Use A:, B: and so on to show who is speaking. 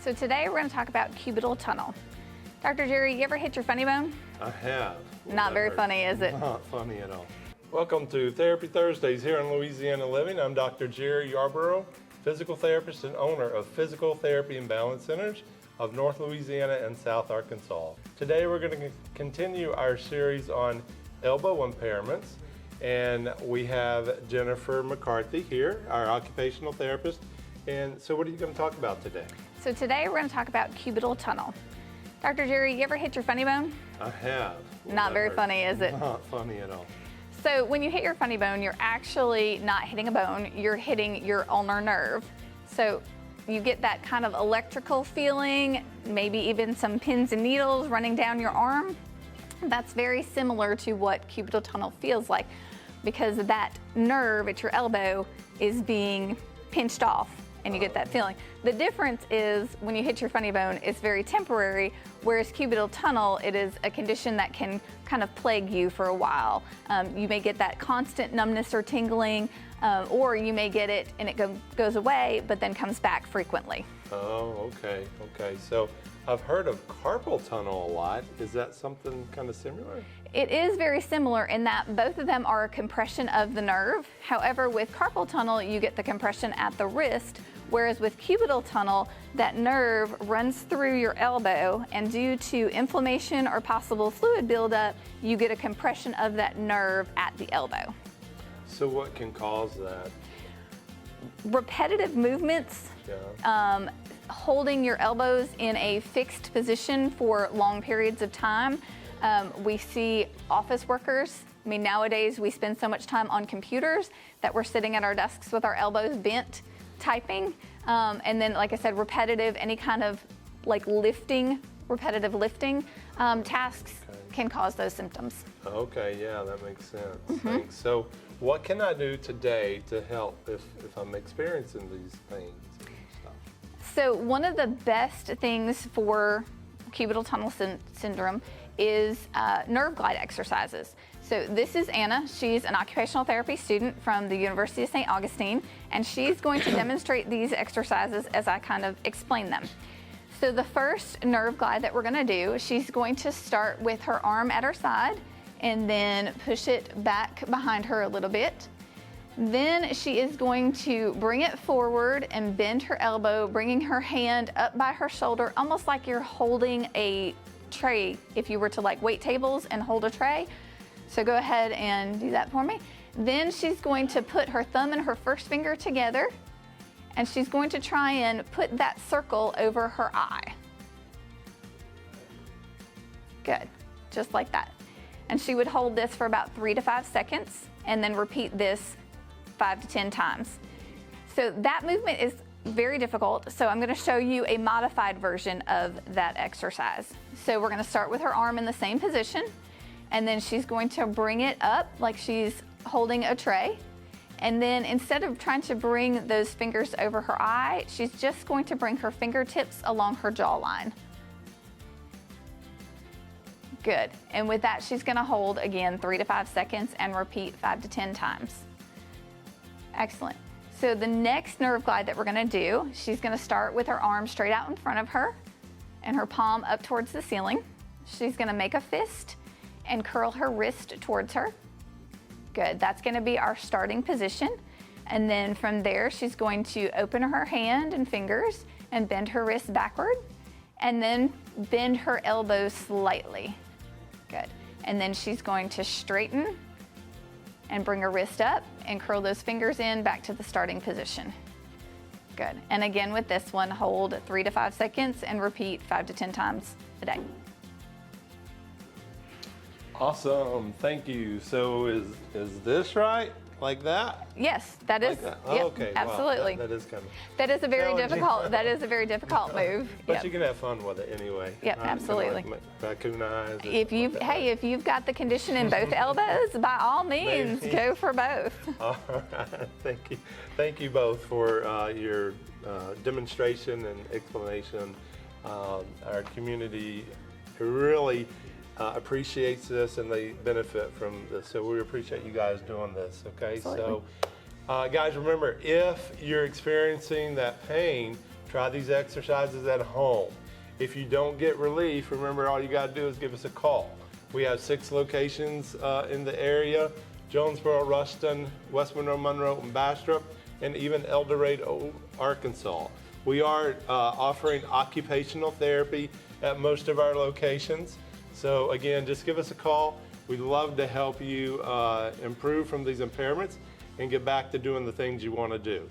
A: So today we're going to talk about cubital tunnel. Dr. Jerry, you ever hit your funny bone?
B: I have.
A: Not very funny, is it?
B: Not funny at all. Welcome to Therapy Thursdays here in Louisiana Living. I'm Dr. Jerry Yarborough, physical therapist and owner of Physical Therapy and Balance Centers of North Louisiana and South Arkansas. Today we're going to continue our series on elbow impairments, and we have Jennifer McCarthy here, our occupational therapist. And so what are you going to talk about today?
A: So today we're going to talk about cubital tunnel. Dr. Jerry, you ever hit your funny bone?
B: I have.
A: Not very funny, is it?
B: Not funny at all.
A: So when you hit your funny bone, you're actually not hitting a bone, you're hitting your ulnar nerve. So you get that kind of electrical feeling, maybe even some pins and needles running down your arm. That's very similar to what cubital tunnel feels like, because that nerve at your elbow is being pinched off and you get that feeling. The difference is when you hit your funny bone, it's very temporary, whereas cubital tunnel, it is a condition that can kind of plague you for a while. You may get that constant numbness or tingling, or you may get it and it goes away, but then comes back frequently.
B: Oh, okay. So I've heard of carpal tunnel a lot. Is that something kind of similar?
A: It is very similar in that both of them are a compression of the nerve. However, with carpal tunnel, you get the compression at the wrist, whereas with cubital tunnel, that nerve runs through your elbow, and due to inflammation or possible fluid buildup, you get a compression of that nerve at the elbow.
B: So what can cause that?
A: Repetitive movements, holding your elbows in a fixed position for long periods of time. We see office workers. I mean, nowadays we spend so much time on computers that we're sitting at our desks with our elbows bent, typing. And then, like I said, any kind of like repetitive lifting tasks can cause those symptoms.
B: Okay, yeah, that makes sense. Thanks. So what can I do today to help if I'm experiencing these things and stuff?
A: So one of the best things for cubital tunnel syndrome is nerve glide exercises. So this is Anna. She's an occupational therapy student from the University of St. Augustine, and she's going to demonstrate these exercises as I kind of explain them. So the first nerve glide that we're going to do, she's going to start with her arm at her side and then push it back behind her a little bit. Then she is going to bring it forward and bend her elbow, bringing her hand up by her shoulder, almost like you're holding a tray if you were to like weight tables and hold a tray. So go ahead and do that for me. Then she's going to put her thumb and her first finger together, and she's going to try and put that circle over her eye. Good, just like that. And she would hold this for about 3 to 5 seconds and then repeat this 5 to 10 times. So that movement is very difficult, so I'm going to show you a modified version of that exercise. So we're going to start with her arm in the same position, and then she's going to bring it up like she's holding a tray. And then instead of trying to bring those fingers over her eye, she's just going to bring her fingertips along her jawline. Good. And with that, she's going to hold again 3 to 5 seconds and repeat 5 to 10 times. Excellent. So the next nerve glide that we're going to do, she's going to start with her arm straight out in front of her and her palm up towards the ceiling. She's going to make a fist and curl her wrist towards her. Good. That's going to be our starting position. And then from there, she's going to open her hand and fingers and bend her wrist backward, and then bend her elbow slightly. Good. And then she's going to straighten and bring her wrist up and curl those fingers in back to the starting position. Good. And again with this one, hold 3 to 5 seconds and repeat 5 to 10 times a day.
B: Awesome, thank you. So is this right? Like that?
A: Yes, that is.
B: Like that?
A: Yep,
B: Okay,
A: absolutely.
B: Wow, that is kind of.
A: That is a very
B: challenging.
A: difficult. That is a very difficult move.
B: But
A: Yep.
B: you can have fun with it anyway.
A: Yep, absolutely.
B: Like raccoon eyes.
A: If you've got the condition in both elbows, by all means,
B: Maybe.
A: go for both.
B: All right, thank you both for your demonstration and explanation. Our community really appreciates this, and they benefit from this. So we appreciate you guys doing this. Okay,
A: Absolutely.
B: so guys, remember, if you're experiencing that pain, Try these exercises at home. If you don't get relief, remember all you gotta do is give us a call. We have 6 locations in the area: Jonesboro, Ruston, West Monroe, and Bastrop, and even ElDorado, Arkansas. We are offering occupational therapy at most of our locations. So again, just give us a call. We'd love to help you improve from these impairments and get back to doing the things you want to do.